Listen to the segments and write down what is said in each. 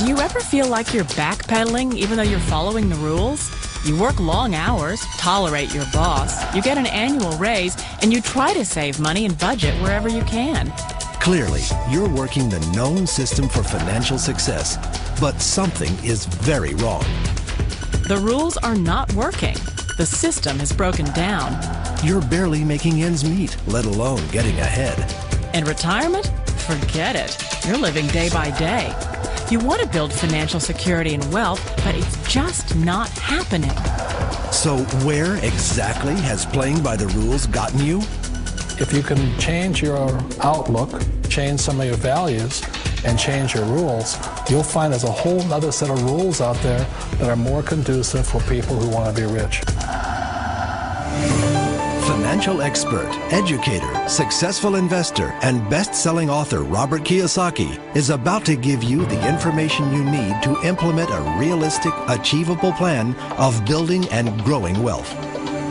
Do you ever feel like you're backpedaling even though you're following the rules? You work long hours, tolerate your boss, you get an annual raise, and you try to save money and budget wherever you can. Clearly, you're working the known system for financial success, but something is very wrong. The rules are not working. The system has broken down. You're barely making ends meet, let alone getting ahead. And retirement? Forget it. You're living day by day. You want to build financial security and wealth, but it's just not happening. So where exactly has playing by the rules gotten you? If you can change your outlook, change some of your values, and change your rules, you'll find there's a whole other set of rules out there that are more conducive for people who want to be rich. Financial expert, educator, successful investor, and best-selling author Robert Kiyosaki is about to give you the information you need to implement a realistic, achievable plan of building and growing wealth.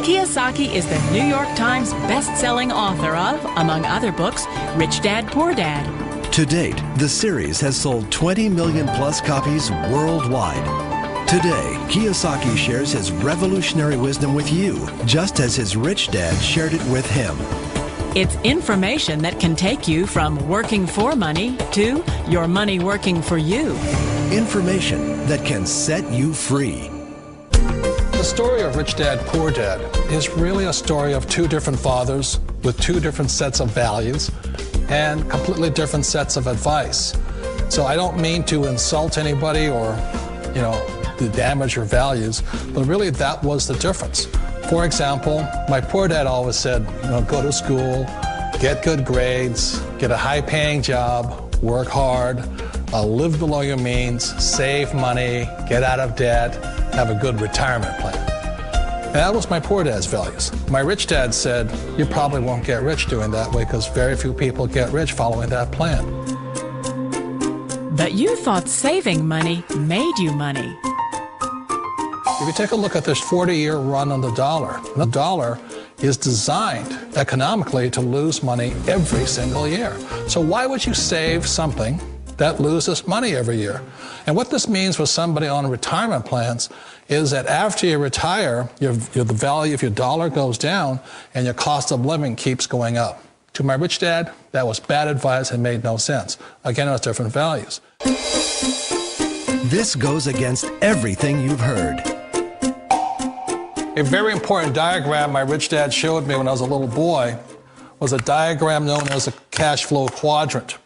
Kiyosaki is the New York Times best-selling author of, among other books, Rich Dad, Poor Dad. To date, the series has sold 20 million plus copies worldwide. Today, Kiyosaki shares his revolutionary wisdom with you, just as his rich dad shared it with him. It's information that can take you from working for money to your money working for you. Information that can set you free. The story of Rich Dad, Poor Dad is really a story of two different fathers with two different sets of values and completely different sets of advice. So I don't mean to insult anybody or, to damage your values, but really that was the difference. For example, my poor dad always said, go to school, get good grades, get a high-paying job, work hard, live below your means, save money, get out of debt, have a good retirement plan. And that was my poor dad's values. My rich dad said, you probably won't get rich doing that way because very few people get rich following that plan. But you thought saving money made you money. If you take a look at this 40-year run on the dollar is designed economically to lose money every single year. So why would you save something that loses money every year? And what this means for somebody on retirement plans is that after you retire, the value of your dollar goes down and your cost of living keeps going up. To my rich dad, that was bad advice and made no sense. Again, it was different values. This goes against everything you've heard. A very important diagram my rich dad showed me when I was a little boy was a diagram known as a cash flow quadrant.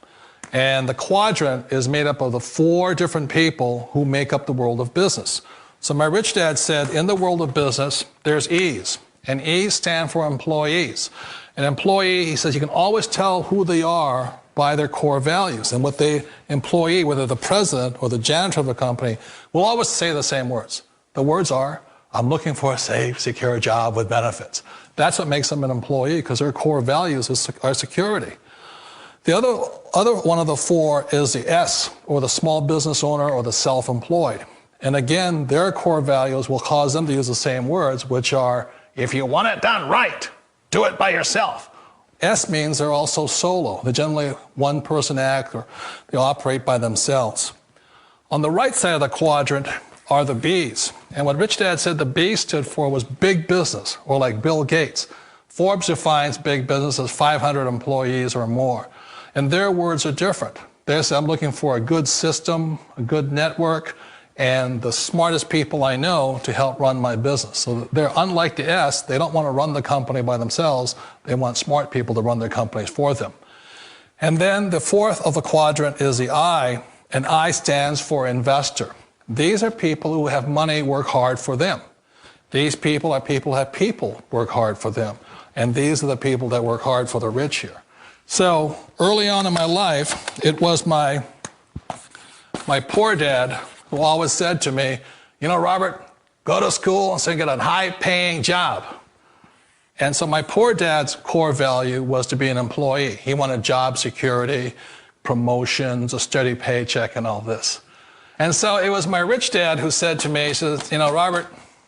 And the quadrant is made up of the four different people who make up the world of business. So my rich dad said, in the world of business, there's E's. And E's stand for employees. An employee, he says, you can always tell who they are by their core values. And what the employee, whether the president or the janitor of the company, will always say the same words. The words are, I'm looking for a safe, secure job with benefits. That's what makes them an employee, because their core values are security. The other one of the four is the S, or the small business owner or the self-employed. And again, their core values will cause them to use the same words, which are, if you want it done right, do it by yourself. S means they're also solo. They're generally one-person act, or they operate by themselves. On the right side of the quadrant are the B's. And what Rich Dad said the B stood for was big business, or like Bill Gates. Forbes defines big business as 500 employees or more. And their words are different. They say, I'm looking for a good system, a good network, and the smartest people I know to help run my business. So they're unlike the S. They don't want to run the company by themselves. They want smart people to run their companies for them. And then the fourth of the quadrant is the I, and I stands for investor. These are people who have money work hard for them. These people are people who have people work hard for them. And these are the people that work hard for the rich here. So early on in my life, it was my poor dad who always said to me, Robert, go to school and so get a high-paying job. And so my poor dad's core value was to be an employee. He wanted job security, promotions, a steady paycheck, and all this. And so it was my rich dad who said to me, he says, Robert,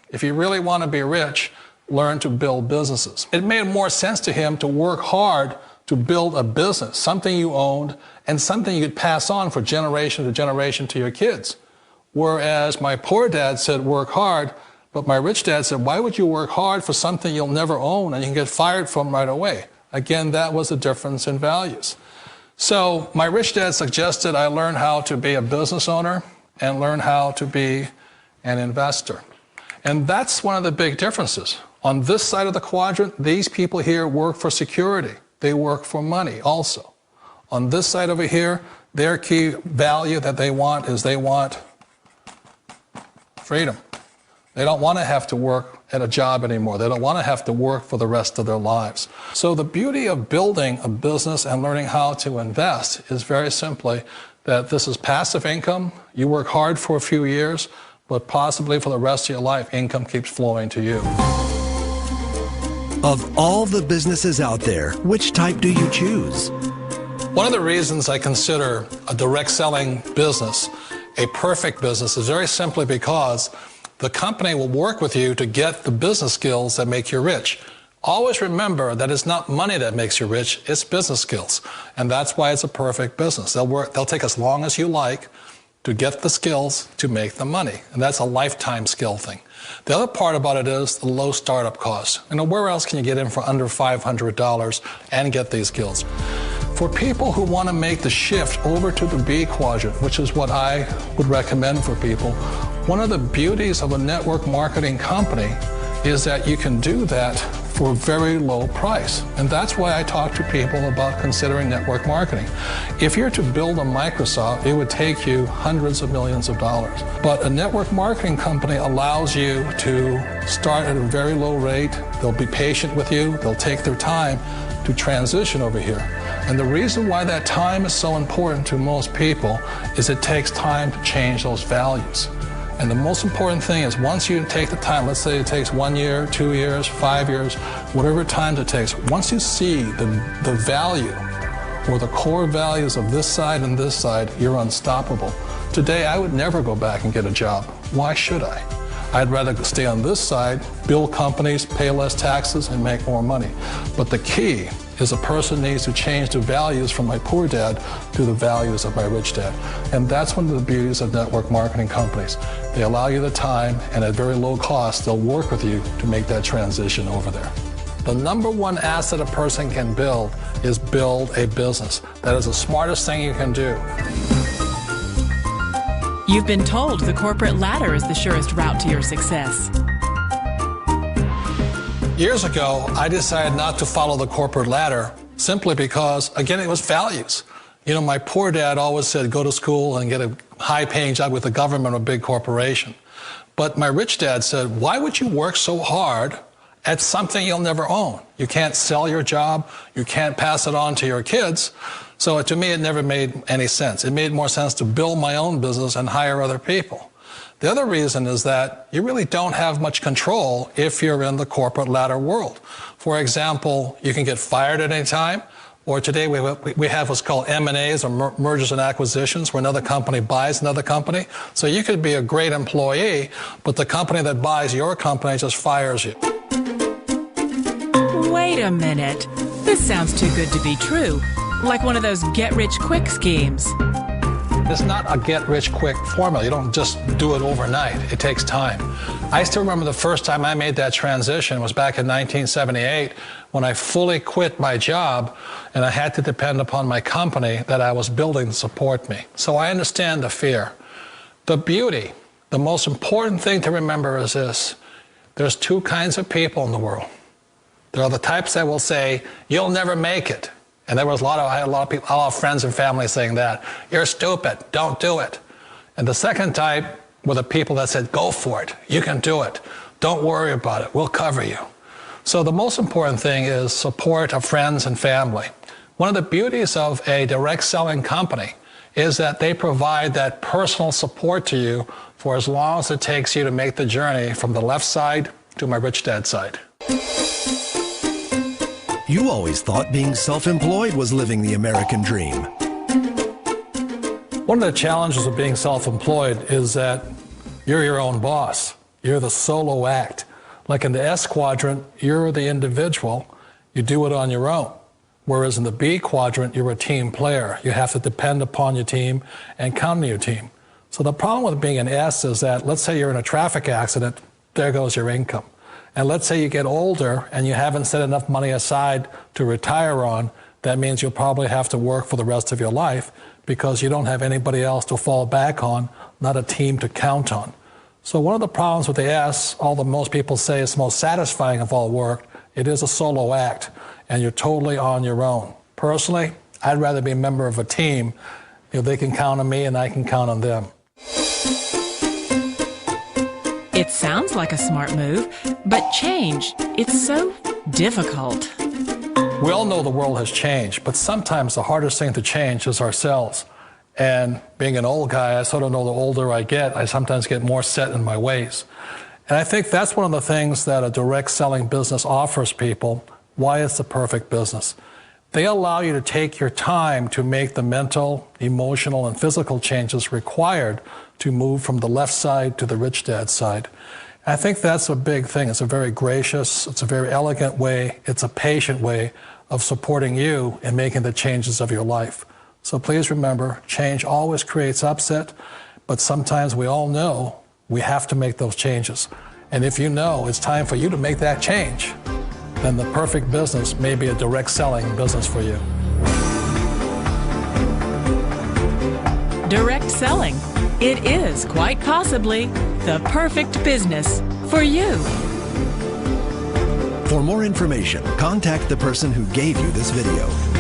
if you really want to be rich, learn to build businesses. It made more sense to him to work hard to build a business, something you owned, and something you could pass on for generation to generation to your kids. Whereas my poor dad said, work hard, but my rich dad said, why would you work hard for something you'll never own and you can get fired from right away? Again, that was a difference in values. So my rich dad suggested I learn how to be a business owner and learn how to be an investor. And that's one of the big differences. On this side of the quadrant, these people here work for security. They work for money also. On this side over here, their key value that they want is they want freedom. They don't want to have to work at a job anymore. They don't want to have to work for the rest of their lives. So the beauty of building a business and learning how to invest is very simply that this is passive income. You work hard for a few years, but possibly for the rest of your life, income keeps flowing to you. Of all the businesses out there, which type do you choose? One of the reasons I consider a direct selling business a perfect business is very simply because the company will work with you to get the business skills that make you rich. Always remember that it's not money that makes you rich, it's business skills. And that's why it's a perfect business. They'll take as long as you like to get the skills to make the money. And that's a lifetime skill thing. The other part about it is the low startup cost. Where else can you get in for under $500 and get these skills? For people who want to make the shift over to the B quadrant, which is what I would recommend for people, one of the beauties of a network marketing company is that you can do that for a very low price. And that's why I talk to people about considering network marketing. If you're to build a Microsoft, it would take you hundreds of millions of dollars. But a network marketing company allows you to start at a very low rate. They'll be patient with you. They'll take their time to transition over here. And the reason why that time is so important to most people is it takes time to change those values. And the most important thing is once you take the time, let's say it takes 1 year, 2 years, 5 years, whatever time it takes, once you see the value or the core values of this side and this side, you're unstoppable. Today, I would never go back and get a job. Why should I? I'd rather stay on this side, build companies, pay less taxes, and make more money. But the key is a person needs to change the values from my poor dad to the values of my rich dad. And that's one of the beauties of network marketing companies. They allow you the time, and at very low cost, they'll work with you to make that transition over there. The number one asset a person can build is build a business. That is the smartest thing you can do. You've been told the corporate ladder is the surest route to your success. Years ago, I decided not to follow the corporate ladder simply because, again, it was values. My poor dad always said, go to school and get a high-paying job with the government or a big corporation. But my rich dad said, why would you work so hard at something you'll never own? You can't sell your job. You can't pass it on to your kids. So to me, it never made any sense. It made more sense to build my own business and hire other people. The other reason is that you really don't have much control if you're in the corporate ladder world. For example, you can get fired at any time, or today we have what's called M&As, or mergers and acquisitions, where another company buys another company. So you could be a great employee, but the company that buys your company just fires you. Wait a minute. This sounds too good to be true. Like one of those get-rich-quick schemes. It's not a get-rich-quick formula. You don't just do it overnight. It takes time. I still remember the first time I made that transition was back in 1978 when I fully quit my job and I had to depend upon my company that I was building to support me. So I understand the fear. The beauty, the most important thing to remember is this. There's two kinds of people in the world. There are the types that will say, you'll never make it. And I had a lot of people, a lot of friends and family saying that. You're stupid, don't do it. And the second type were the people that said, go for it, you can do it. Don't worry about it, we'll cover you. So the most important thing is support of friends and family. One of the beauties of a direct selling company is that they provide that personal support to you for as long as it takes you to make the journey from the left side to my rich dad side. You always thought being self-employed was living the American dream. One of the challenges of being self-employed is that you're your own boss. You're the solo act. Like in the S quadrant, you're the individual. You do it on your own. Whereas in the B quadrant, you're a team player. You have to depend upon your team and count on your team. So the problem with being an S is that, let's say you're in a traffic accident, there goes your income. And let's say you get older and you haven't set enough money aside to retire on, that means you'll probably have to work for the rest of your life because you don't have anybody else to fall back on, not a team to count on. So one of the problems with the S, although most people say it's the most satisfying of all work, it is a solo act, and you're totally on your own. Personally, I'd rather be a member of a team. They can count on me and I can count on them. It sounds like a smart move, but change, it's so difficult. We all know the world has changed, but sometimes the hardest thing to change is ourselves. And being an old guy, I sort of know the older I get, I sometimes get more set in my ways. And I think that's one of the things that a direct selling business offers people, why it's the perfect business. They allow you to take your time to make the mental, emotional, and physical changes required to move from the left side to the rich dad side. I think that's a big thing. It's a very gracious, it's a very elegant way, it's a patient way of supporting you in making the changes of your life. So please remember, change always creates upset, but sometimes we all know we have to make those changes. And if you know it's time for you to make that change, then the perfect business may be a direct selling business for you. Direct selling. It is quite possibly the perfect business for you. For more information, contact the person who gave you this video.